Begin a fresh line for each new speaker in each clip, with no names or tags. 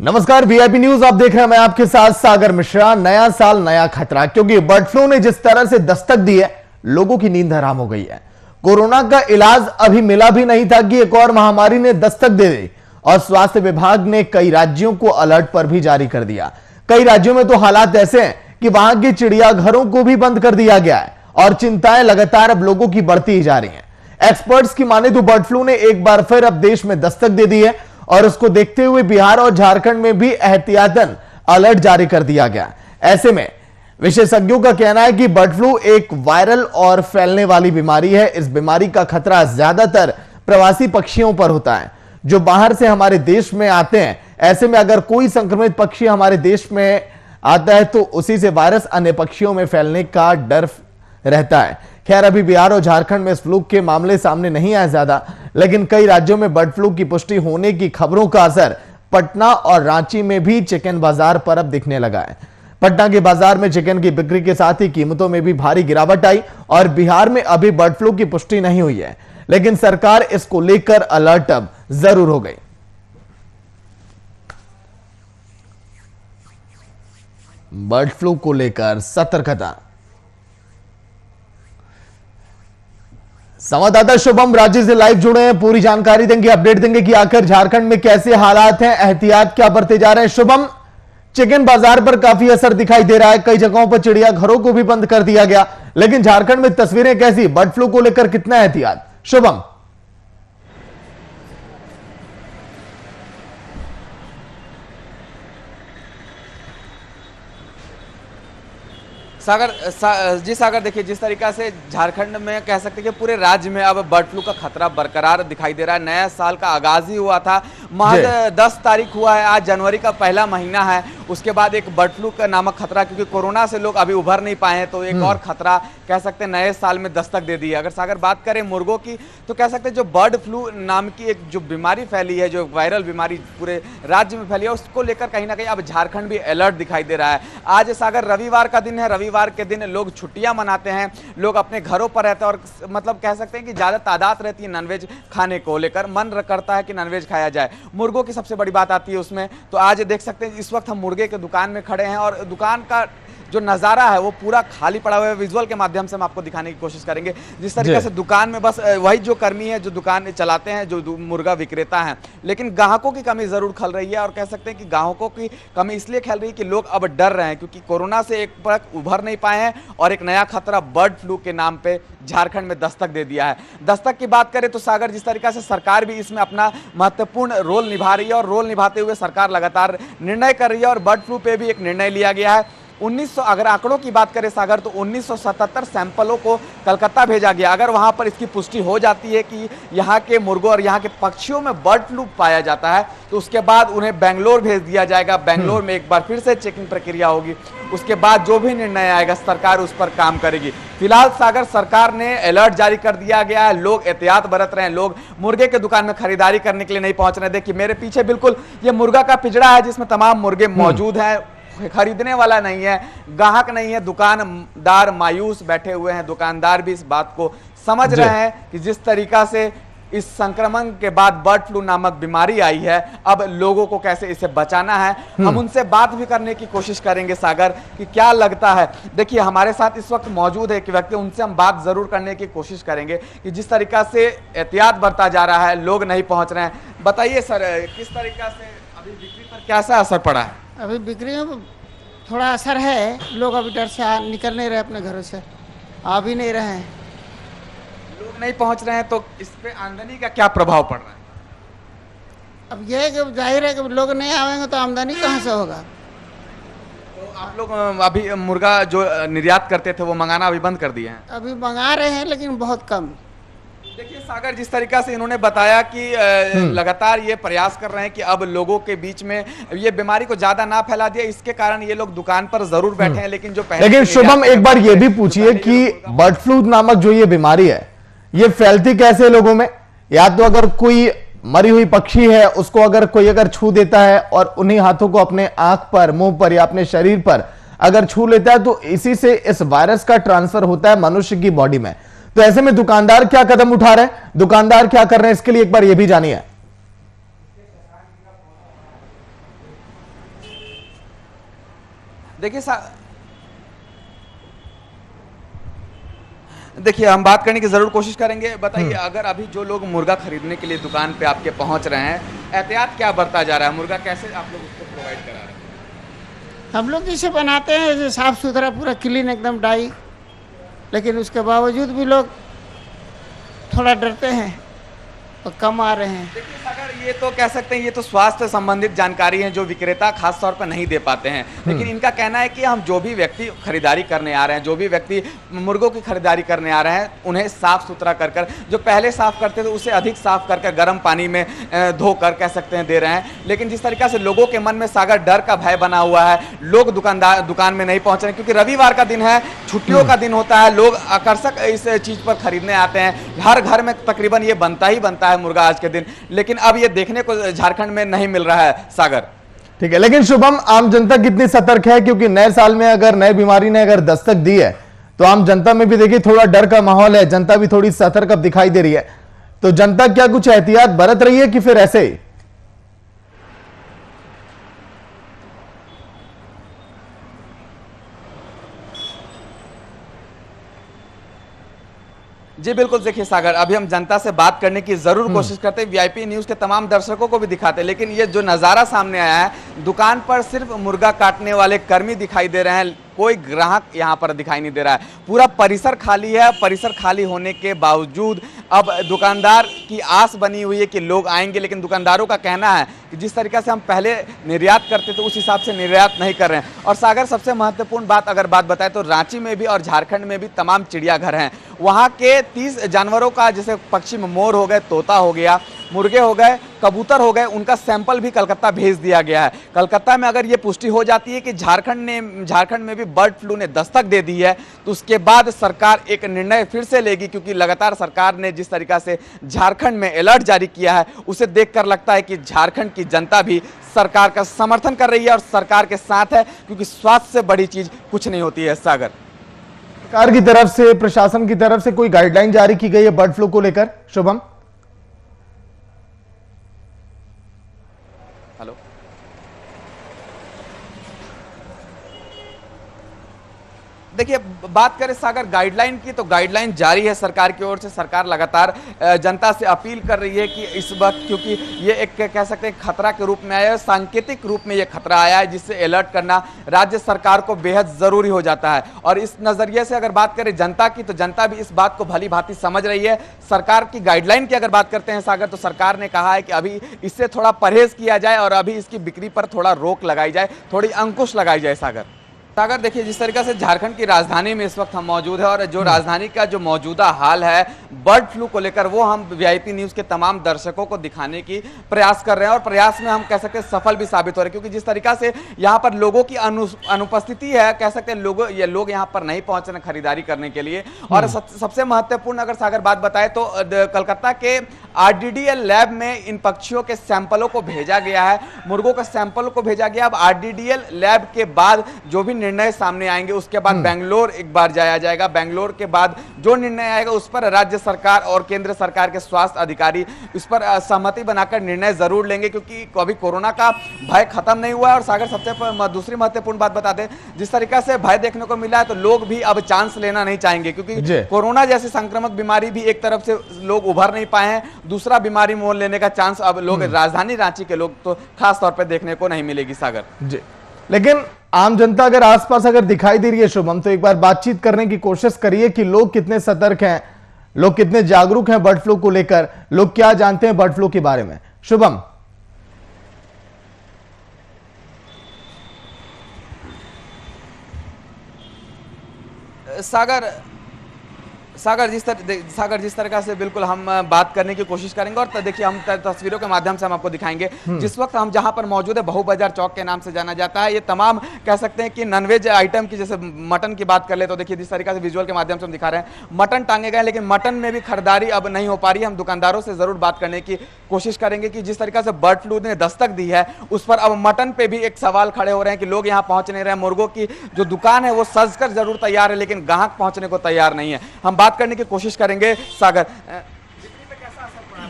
नमस्कार, VIP news आप देख रहे हैं। मैं आपके साथ सागर मिश्रा। नया साल नया खतरा, क्योंकि बर्ड फ्लू ने जिस तरह से दस्तक दी है, लोगों की नींद हराम हो गई है। कोरोना का इलाज अभी मिला भी नहीं था कि एक और महामारी ने दस्तक दे दी और स्वास्थ्य विभाग ने कई राज्यों को अलर्ट पर भी जारी कर दिया। कई राज्यों में तो हालात ऐसे हैं कि वहां के चिड़ियाघरों को भी बंद कर दिया गया है और चिंताएं लगातार अब लोगों की बढ़ती ही जा रही हैं। एक्सपर्ट्स की माने तो बर्ड फ्लू ने एक बार फिर अब देश में दस्तक दे दी है और उसको देखते हुए बिहार और झारखंड में भी एहतियातन अलर्ट जारी कर दिया गया। ऐसे में विशेषज्ञों का कहना है कि बर्ड फ्लू एक वायरल और फैलने वाली बीमारी है। इस बीमारी का खतरा ज्यादातर प्रवासी पक्षियों पर होता है जो बाहर से हमारे देश में आते हैं। ऐसे में अगर कोई संक्रमित पक्षी हमारे देश में आता है तो उसी से वायरस अन्य पक्षियों में फैलने का डर रहता है। खैर, अभी बिहार और झारखंड में इस फ्लू के मामले सामने नहीं आए ज्यादा, लेकिन कई राज्यों में बर्ड फ्लू की पुष्टि होने की खबरों का असर पटना और रांची में भी चिकन बाजार पर अब दिखने लगा है। पटना के बाजार में चिकन की बिक्री के साथ ही कीमतों में भी भारी गिरावट आई और बिहार में अभी बर्ड फ्लू की पुष्टि नहीं हुई है, लेकिन सरकार इसको लेकर अलर्ट अब जरूर हो गई। बर्ड फ्लू को लेकर सतर्कता। संवाददाता शुभम राज्य से लाइव जुड़े हैं, पूरी जानकारी देंगे, अपडेट देंगे कि आखिर झारखंड में कैसे हालात हैं, एहतियात क्या बरते जा रहे हैं। शुभम, चिकन बाजार पर काफी असर दिखाई दे रहा है, कई जगहों पर चिड़ियाघरों को भी बंद कर दिया गया, लेकिन झारखंड में तस्वीरें कैसी, बर्ड फ्लू को लेकर कितना एहतियात? शुभम।
जी सागर, देखिए जिस तरीका से झारखंड में कह सकते हैं कि पूरे राज्य में अब बर्ड फ्लू का खतरा बरकरार दिखाई दे रहा है। नया साल का आगाज ही हुआ था, महज 10 तारीख हुआ है, आज जनवरी का पहला महीना है। उसके बाद एक बर्ड फ्लू का नामक खतरा, क्योंकि कोरोना से लोग अभी उभर नहीं पाए हैं, तो एक और खतरा कह सकते हैं नए साल में दस्तक दे दी है। अगर सागर बात करें मुर्गों की, तो कह सकते हैं जो बर्ड फ्लू नाम की एक जो बीमारी फैली है, जो वायरल बीमारी पूरे राज्य में फैली है, उसको लेकर कहीं ना कहीं अब झारखंड भी अलर्ट दिखाई दे रहा है। आज सागर रविवार का दिन है, रविवार के दिन लोग छुट्टियां मनाते हैं, लोग अपने घरों पर रहते हैं और मतलब कह सकते हैं कि ज्यादा तादाद रहती है नॉनवेज खाने को लेकर, मन करता है कि नॉनवेज खाया जाए। मुर्गों की सबसे बड़ी बात आती है उसमें, तो आज देख सकते हैं इस वक्त हम मुर्गे के दुकान में खड़े हैं और दुकान का जो नज़ारा है वो पूरा खाली पड़ा हुआ है। विजुअल के माध्यम से हम आपको दिखाने की कोशिश करेंगे। जिस तरीके से दुकान में बस वही जो कर्मी है जो दुकान चलाते हैं, जो मुर्गा विक्रेता हैं, लेकिन ग्राहकों की कमी जरूर खल रही है और कह सकते हैं कि ग्राहकों की कमी इसलिए खल रही है कि लोग अब डर रहे हैं, क्योंकि कोरोना से एक पलक उभर नहीं पाए हैं और एक नया खतरा बर्ड फ्लू के नाम पे झारखंड में दस्तक दे दिया है। दस्तक की बात करें तो सागर, जिस तरीका से सरकार भी इसमें अपना महत्वपूर्ण रोल निभा रही है और रोल निभाते हुए सरकार लगातार निर्णय कर रही है और बर्ड फ्लू पे भी एक निर्णय लिया गया है। 1900 अगर आंकड़ों की बात करें सागर, तो 1977 सैंपलों को कलकत्ता भेजा गया। अगर वहां पर इसकी पुष्टि हो जाती है कि यहाँ के मुर्गों और यहाँ के पक्षियों में बर्ड फ्लू पाया जाता है, तो उसके बाद उन्हें बेंगलोर भेज दिया जाएगा। बेंगलोर में एक बार फिर से चेकिंग प्रक्रिया होगी, उसके बाद जो भी निर्णय आएगा सरकार उस पर काम करेगी। फिलहाल सागर सरकार ने अलर्ट जारी कर दिया गया है, लोग एहतियात बरत रहे हैं, लोग मुर्गे के दुकान में खरीदारी करने के लिए नहीं पहुंच रहे। देखिए मेरे पीछे बिल्कुल ये मुर्गा का पिंजड़ा है जिसमें तमाम मुर्गे मौजूद हैं, खरीदने वाला नहीं है, ग्राहक नहीं है, दुकानदार मायूस बैठे हुए हैं। दुकानदार भी इस बात को समझ रहे हैं कि जिस तरीका से इस संक्रमण के बाद बर्ड फ्लू नामक बीमारी आई है, अब लोगों को कैसे इसे बचाना है, हम उनसे बात भी करने की कोशिश करेंगे सागर कि क्या लगता है। देखिए हमारे साथ इस वक्त मौजूद है एक व्यक्ति, उनसे हम बात जरूर करने की कोशिश करेंगे कि जिस तरीका से एहतियात बरता जा रहा है, लोग नहीं पहुंच रहे हैं। बताइए सर, किस तरीका से अभी बिक्री पर कैसा असर पड़ा है?
अभी बिक्री में थोड़ा असर है, लोग अभी डर से निकल नहीं रहे, अपने घरों से आ भी नहीं रहे हैं,
लोग नहीं पहुंच रहे हैं, तो इस पे आमदनी का क्या प्रभाव पड़ रहा है?
अब यह है कि जाहिर है कि लोग नहीं आएंगे तो आमदनी कहाँ से होगा।
तो आप लोग अभी मुर्गा जो निर्यात करते थे वो मंगाना अभी बंद कर दिए हैं?
अभी मंगा रहे हैं लेकिन बहुत कम।
देखिए सागर, जिस तरीका से इन्होंने बताया कि लगातार ये प्रयास कर रहे हैं कि अब लोगों के बीच में ये बीमारी को ज्यादा ना फैला दिया, इसके कारण ये लोग दुकान पर जरूर बैठे हैं, लेकिन जो पहले।
लेकिन शुभम, एक बार ये भी पूछिए कि बर्ड फ्लू नामक जो ये बीमारी है, ये फैलती कैसे लोगों में? या तो अगर कोई मरी हुई पक्षी है उसको अगर कोई छू देता है और उन्हीं हाथों को अपने आंख पर, मुंह पर या अपने शरीर पर अगर छू लेता है, तो इसी से इस वायरस का ट्रांसफर होता है मनुष्य की बॉडी में। तो ऐसे में दुकानदार क्या कदम उठा रहे हैं, दुकानदार क्या कर रहे हैं, इसके लिए एक बार यह भी जानिए।
देखिए देखिए हम बात करने की जरूर कोशिश करेंगे। बताइए, अगर अभी जो लोग मुर्गा खरीदने के लिए दुकान पे आपके पहुंच रहे हैं, एहतियात क्या बरता जा रहा है? मुर्गा कैसे आप लोग उसको प्रोवाइड करा रहे हैं?
हम लोग जिसे बनाते हैं जैसे साफ़ सुथरा पूरा क्लीन एकदम डाई, लेकिन उसके बावजूद भी लोग थोड़ा डरते हैं और कम आ रहे हैं।
देखिए सागर, ये तो कह सकते हैं ये तो स्वास्थ्य संबंधित जानकारी है जो विक्रेता खास तौर पर नहीं दे पाते हैं, लेकिन इनका कहना है कि हम जो भी व्यक्ति खरीदारी करने आ रहे हैं, जो भी व्यक्ति मुर्गों की खरीदारी करने आ रहे हैं, उन्हें साफ सुथरा कर कर, जो पहले साफ करते थे उसे अधिक साफ कर कर गर्म पानी में धोकर कह सकते हैं दे रहे हैं। लेकिन जिस तरीका से लोगों के मन में सागर डर का भय बना हुआ है, लोग दुकान में नहीं पहुंच रहे क्योंकि रविवार का दिन है, छुट्टियों का दिन होता है, लोग आकर्षक इस चीज पर खरीदने आते हैं। हर घर में तकरीबन ये बनता ही बनता है मुर्गा आज के दिन, लेकिन अब ये देखने को झारखंड में नहीं मिल रहा है सागर।
ठीक है, लेकिन शुभम, आम जनता कितनी सतर्क है? क्योंकि नए साल में अगर नए बीमारी ने अगर दस्तक दी है तो आम जनता में भी देखिए थोड़ा डर का माहौल है, जनता भी थोड़ी सतर्क अब दिखाई दे रही है। तो जनता क्या कुछ एहतियात बरत रही है कि फिर ऐसे ही?
जी बिल्कुल, देखिए सागर, अभी हम जनता से बात करने की जरूर कोशिश करते हैं, वीआईपी न्यूज के तमाम दर्शकों को भी दिखाते हैं, लेकिन ये जो नजारा सामने आया है, दुकान पर सिर्फ मुर्गा काटने वाले कर्मी दिखाई दे रहे हैं, कोई ग्राहक यहाँ पर दिखाई नहीं दे रहा है। पूरा परिसर खाली है। परिसर खाली होने के बावजूद अब दुकानदार की आस बनी हुई है कि लोग आएंगे, लेकिन दुकानदारों का कहना है कि जिस तरीके से हम पहले निर्यात करते थे उस हिसाब से निर्यात नहीं कर रहे हैं। और सागर, सबसे महत्वपूर्ण बात अगर बात बताएं तो रांची में भी और झारखंड में भी तमाम चिड़ियाघर हैं। वहाँ के 30 जानवरों का, जैसे पक्षी में मोर हो गए, तोता हो गया, मुर्गे हो गए, कबूतर हो गए, उनका सैंपल भी कलकत्ता भेज दिया गया है। कलकत्ता में अगर ये पुष्टि हो जाती है कि झारखंड में भी बर्ड फ्लू ने दस्तक दे दी है, तो उसके बाद सरकार एक निर्णय फिर से लेगी, क्योंकि लगातार सरकार ने जिस तरीका से झारखंड में अलर्ट जारी किया है, उसे देखकर लगता है कि झारखंड की जनता भी सरकार का समर्थन कर रही है और सरकार के साथ है, क्योंकि स्वास्थ्य से बड़ी चीज कुछ नहीं होती है। सागर,
सरकार की तरफ से, प्रशासन की तरफ से कोई गाइडलाइन जारी की गई है बर्ड फ्लू को लेकर? शुभम,
हेलो, देखिए बात करें सागर गाइडलाइन की, तो गाइडलाइन जारी है सरकार की ओर से। सरकार लगातार जनता से अपील कर रही है कि इस वक्त, क्योंकि ये एक कह सकते हैं खतरा के रूप में आया है, सांकेतिक रूप में ये खतरा आया है, जिससे अलर्ट करना राज्य सरकार को बेहद जरूरी हो जाता है। और इस नजरिए से अगर बात करें जनता की, तो जनता भी इस बात को भली भांति समझ रही है। सरकार की गाइडलाइन की अगर बात करते हैं सागर, तो सरकार ने कहा है कि अभी इससे थोड़ा परहेज किया जाए और अभी इसकी बिक्री पर थोड़ा रोक लगाई जाए, थोड़ी अंकुश लगाई जाए। सागर, देखिए जिस तरीके से झारखंड की राजधानी में इस वक्त हम मौजूद है और जो राजधानी का जो मौजूदा हाल है बर्ड फ्लू को लेकर, वो हम वीआईपी न्यूज के तमाम दर्शकों को दिखाने की प्रयास कर रहे हैं और प्रयास में हम कह सकते हैं सफल भी साबित हो रहे हैं, क्योंकि जिस तरीका से यहाँ पर लोगों की अनुपस्थिति है, कह सकते हैं लोग यहाँ पर नहीं पहुंच रहे खरीदारी करने के लिए। और सबसे महत्वपूर्ण अगर सागर बात बताए तो कलकत्ता के आरडीडीएल लैब में इन पक्षियों के सैंपलों को भेजा गया है, मुर्गों के सैंपलों को भेजा गया। अब आरडीडीएल लैब के बाद जो भी निर्णय सामने आएंगे, उसके बाद बेंगलोर एक बार जाया जाएगा। बेंगलोर के बाद जो निर्णय आएगा उस पर राज्य सरकार और केंद्र सरकार के स्वास्थ्य अधिकारी इस पर सहमति बनाकर निर्णय जरूर लेंगे, क्योंकि अभी कोरोना का भय खत्म नहीं हुआ है। और सागर, सबसे दूसरी महत्वपूर्ण बात बता दें, जिस तरीका से भय देखने को मिला है, तो लोग भी अब चांस लेना नहीं चाहेंगे, क्योंकि कोरोना जैसी संक्रामक बीमारी भी एक तरफ से लोग उभर नहीं पाए हैं, दूसरा बीमारी मोल लेने का चांस अब लोग राजधानी रांची के लोग तो खास तौर पर देखने को नहीं मिलेगी। सागर
जी, लेकिन आम जनता अगर आसपास अगर दिखाई दे रही है शुभम, तो एक बार बातचीत करने की कोशिश करिए कि लोग कितने सतर्क हैं, लोग कितने जागरूक हैं बर्ड फ्लू को लेकर, लोग क्या जानते हैं बर्ड फ्लू के बारे में। शुभम,
सागर जिस तरह से बिल्कुल हम बात करने की कोशिश करेंगे और देखिए हम तस्वीरों के माध्यम से हम आपको दिखाएंगे। जिस वक्त हम जहां पर मौजूद है, बहु बाजार चौक के नाम से जाना जाता है, ये तमाम कह सकते हैं कि नॉनवेज आइटम की, जैसे मटन की बात कर ले तो देखिए जिस तरीके से विजुअल के माध्यम से हम दिखा रहे हैं, मटन टांगे गए, लेकिन मटन में भी खरीदारी अब नहीं हो पा रही है। हम दुकानदारों से जरूर बात करने की कोशिश करेंगे कि जिस तरीके से बर्ड फ्लू ने दस्तक दी है, उस पर अब मटन पे भी एक सवाल खड़े हो रहे हैं कि लोग यहाँ पहुंच नहीं रहे हैं। मुर्गों की जो दुकान है वो सजकर जरूर तैयार है, लेकिन ग्राहक पहुंचने को तैयार नहीं है। हम बात करने की कोशिश करेंगे। सागर,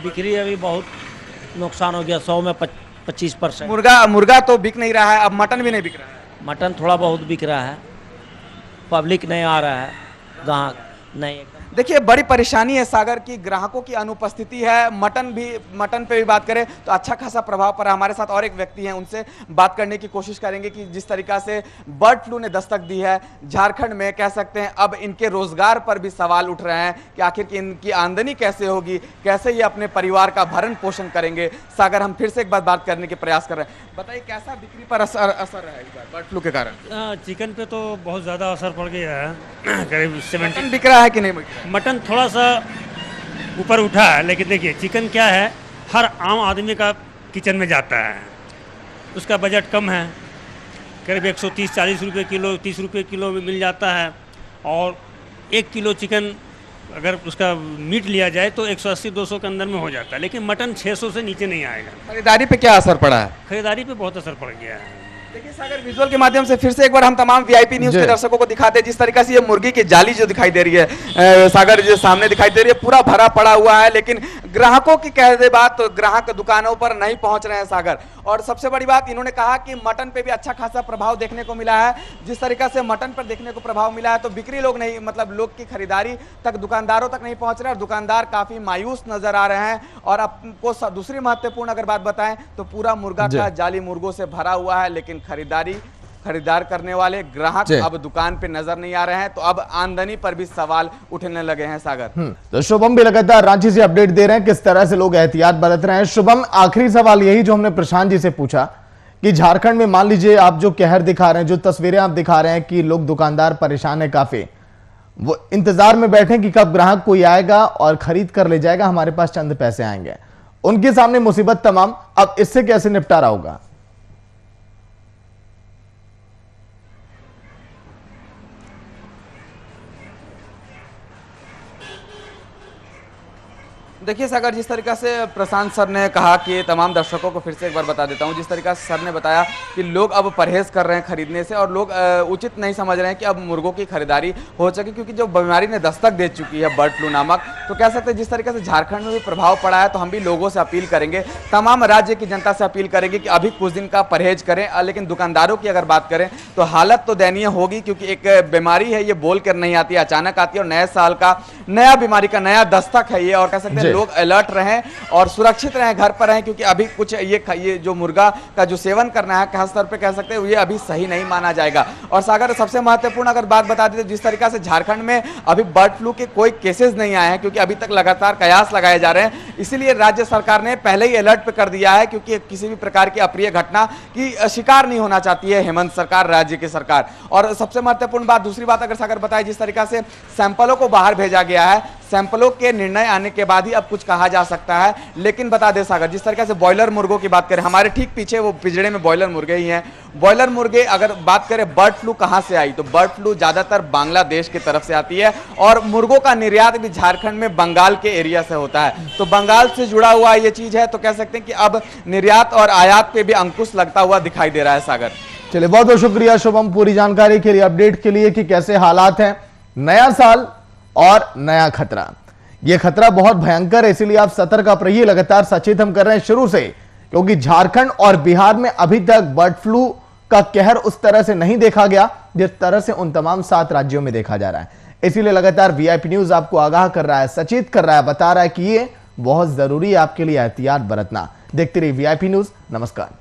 बिक्री अभी बहुत नुकसान हो गया, 100 में 25%।
मुर्गा तो बिक नहीं रहा है, अब मटन भी नहीं बिक रहा है।
मटन थोड़ा बहुत बिक रहा है, पब्लिक नहीं आ रहा है, ग्राहक नहीं एकदम।
देखिए बड़ी परेशानी है सागर की, ग्राहकों की अनुपस्थिति है। मटन पे भी बात करें तो अच्छा खासा प्रभाव पड़ा। हमारे साथ और एक व्यक्ति हैं, उनसे बात करने की कोशिश करेंगे कि जिस तरीका से बर्ड फ्लू ने दस्तक दी है झारखंड में, कह सकते हैं अब इनके रोजगार पर भी सवाल उठ रहे हैं कि आखिर की इनकी आमदनी कैसे होगी, कैसे ये अपने परिवार का भरण पोषण करेंगे। सागर हम फिर से एक बार बात करने के प्रयास कर रहे हैं, बताइए कैसा बिक्री पर असर है इस बार बर्ड फ्लू के कारण?
चिकन पे तो बहुत ज़्यादा असर पड़ गया है, करीब 70।
बिक रहा है कि नहीं बिक रहा है?
मटन थोड़ा सा ऊपर उठा है, लेकिन देखिए चिकन क्या है, हर आम आदमी का किचन में जाता है, उसका बजट कम है, करीब 130-40 रुपये किलो, 30 रुपये किलो में मिल जाता है। और 1 किलो चिकन अगर उसका मीट लिया जाए तो 180-200 के अंदर में हो जाता है, लेकिन मटन 600 से नीचे नहीं आएगा।
खरीदारी पे क्या असर पड़ा है?
खरीदारी पे बहुत असर पड़ गया है।
देखिए सागर, विजुअल के माध्यम से फिर से एक बार हम तमाम वीआईपी न्यूज के दर्शकों को दिखाते हैं जिस तरीका से ये मुर्गी की जाली जो दिखाई दे रही है सागर, जो सामने दिखाई दे रही है, पूरा भरा पड़ा हुआ है। लेकिन ग्राहकों की कह दे बात तो ग्राहक दुकानों पर नहीं पहुंच रहे हैं सागर। और सबसे बड़ी बात इन्होंने कहा कि मटन पे भी अच्छा खासा प्रभाव देखने को मिला है। जिस तरीका से मटन पर देखने को प्रभाव मिला है तो बिक्री लोग नहीं, मतलब लोग की खरीदारी तक दुकानदारों तक नहीं पहुंच रहे और दुकानदार काफी मायूस नजर आ रहे हैं। और आपको दूसरी महत्वपूर्ण अगर बात बताएं तो पूरा मुर्गा का जाली मुर्गों से भरा हुआ है, लेकिन खरीदार करने वाले ग्राहक अब दुकान पे नजर नहीं आ रहे हैं। तो अब आमदनी पर भी सवाल उठने लगे हैं सागर।
तो शुभम भी लगातार रांची से अपडेट दे रहे हैं किस तरह से लोग एहतियात बरत रहे हैं। शुभम, आखिरी सवाल यही जो हमने प्रशांत जी से पूछा कि झारखंड में मान लीजिए आप जो कहर दिखा रहे हैं, जो तस्वीरें आप दिखा रहे हैं कि लोग दुकानदार परेशान है काफी, वो इंतजार में बैठे कि कब ग्राहक कोई आएगा और खरीद कर ले जाएगा, हमारे पास चंद पैसे आएंगे, उनके सामने मुसीबत तमाम। अब इससे कैसे निपटारा होगा?
देखिए सागर, जिस तरीका से प्रशांत सर ने कहा कि तमाम दर्शकों को फिर से एक बार बता देता हूं, जिस तरीका से सर ने बताया कि लोग अब परहेज कर रहे हैं खरीदने से और लोग उचित नहीं समझ रहे हैं कि अब मुर्गों की खरीदारी हो सके, क्योंकि जो बीमारी ने दस्तक दे चुकी है बर्ड फ्लू नामक, तो कह सकते हैं जिस तरीके से झारखंड में भी प्रभाव पड़ा है तो हम भी लोगों से अपील करेंगे, तमाम राज्य की जनता से अपील करेंगे कि अभी कुछ दिन का परहेज करें। लेकिन दुकानदारों की अगर बात करें तो हालत तो दयनीय होगी, क्योंकि एक बीमारी है, ये बोल कर नहीं आती, अचानक आती है और नए साल का नया बीमारी का नया दस्तक है ये। और कह सकते हैं लोग अलर्ट रहें और सुरक्षित रहें, घर पर रहें, क्योंकि अभी कुछ ये जो मुर्गा का जो सेवन करना है खास तौर पे कह सकते हैं ये अभी सही नहीं माना जाएगा। और सागर, सबसे महत्वपूर्ण अगर बात बता दें तो जिस तरीका से झारखंड में अभी बर्ड फ्लू के कोई केसेस नहीं आए हैं, क्योंकि अभी तक लगातार कयास लगाए जा रहे हैं, इसीलिए राज्य सरकार ने पहले ही अलर्ट पे कर दिया है, क्योंकि किसी भी प्रकार की अप्रिय घटना की शिकार नहीं होना चाहती है हेमंत सरकार, राज्य की सरकार। और सबसे महत्वपूर्ण बात, दूसरी बात अगर सागर बताए, जिस तरीका से सैंपलों को बाहर भेजा गया है, सैंपलों के निर्णय आने के बाद ही अब कुछ कहा जा सकता है। लेकिन बता दें सागर, जिस तरीके से बॉयलर मुर्गों की बात करें, हमारे ठीक पीछे वो पिंजड़े में बॉयलर मुर्गे ही हैं। बॉयलर मुर्गे, अगर बात करें बर्ड फ्लू कहां से आई, तो बर्ड फ्लू ज्यादातर बांग्लादेश की तरफ से आती है और मुर्गों का निर्यात भी झारखंड में बंगाल के एरिया से होता है। तो बंगाल से जुड़ा हुआ ये चीज है, तो कह सकते हैं कि अब निर्यात और आयात पे भी अंकुश लगता हुआ दिखाई दे रहा है सागर।
चलिए, बहुत बहुत शुक्रिया शुभम पूरी जानकारी के लिए, अपडेट के लिए कि कैसे हालात हैं। नया साल और नया खतरा, यह खतरा बहुत भयंकर है, इसीलिए आप सतर्क आप रहिए। लगातार सचेत हम कर रहे हैं शुरू से, क्योंकि झारखंड और बिहार में अभी तक बर्ड फ्लू का कहर उस तरह से नहीं देखा गया जिस तरह से उन तमाम 7 राज्यों में देखा जा रहा है। इसीलिए लगातार वीआईपी न्यूज आपको आगाह कर रहा है, सचेत कर रहा है, बता रहा है कि यह बहुत जरूरी है आपके लिए एहतियात बरतना। देखते रहिए वीआईपी न्यूज। नमस्कार।